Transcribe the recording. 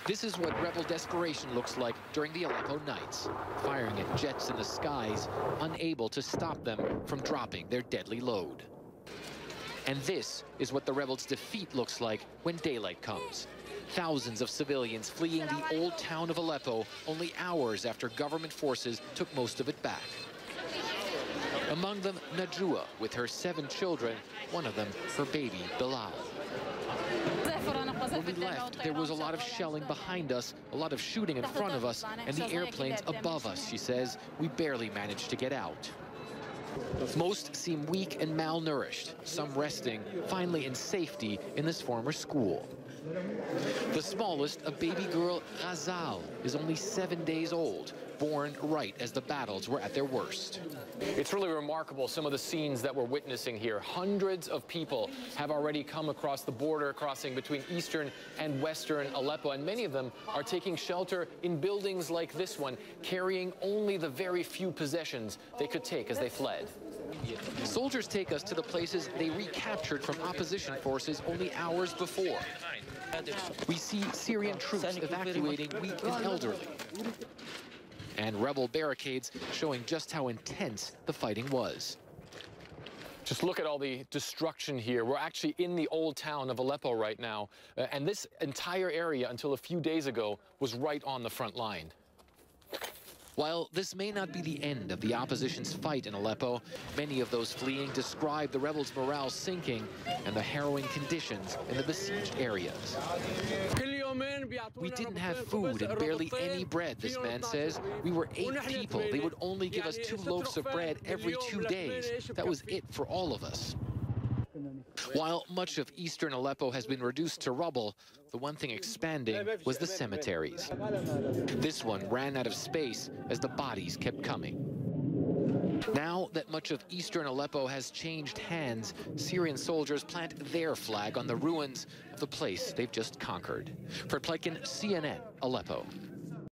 This is what rebel desperation looks like during the Aleppo nights, firing at jets in the skies, unable to stop them from dropping their deadly load. And this is what the rebels' defeat looks like when daylight comes. Thousands of civilians fleeing the old town of Aleppo only hours after government forces took most of it back. Among them, Najwa, with her 7 children, one of them her baby, Bilal. When we left, there was a lot of shelling behind us, a lot of shooting in front of us, and the airplanes above us, she says. We barely managed to get out. Most seem weak and malnourished, some resting, finally in safety in this former school. The smallest, a baby girl, Ghazal, is only 7 days old, born right as the battles were at their worst. It's really remarkable, some of the scenes that we're witnessing here. Hundreds of people have already come across the border, crossing between eastern and western Aleppo, and many of them are taking shelter in buildings like this one, carrying only the very few possessions they could take as they fled. Soldiers take us to the places they recaptured from opposition forces only hours before. We see Syrian troops evacuating weak and elderly, and rebel barricades showing just how intense the fighting was. Just look at all the destruction here. We're actually in the old town of Aleppo right now, and this entire area until a few days ago was right on the front line. While this may not be the end of the opposition's fight in Aleppo, many of those fleeing describe the rebels' morale sinking and the harrowing conditions in the besieged areas. We didn't have food and barely any bread, this man says. We were 8 people. They would only give us 2 loaves of bread every 2 days. That was it for all of us. While much of eastern Aleppo has been reduced to rubble, the one thing expanding was the cemeteries. This one ran out of space as the bodies kept coming. Now that much of eastern Aleppo has changed hands, Syrian soldiers plant their flag on the ruins of the place they've just conquered. For Pleiken, CNN, Aleppo.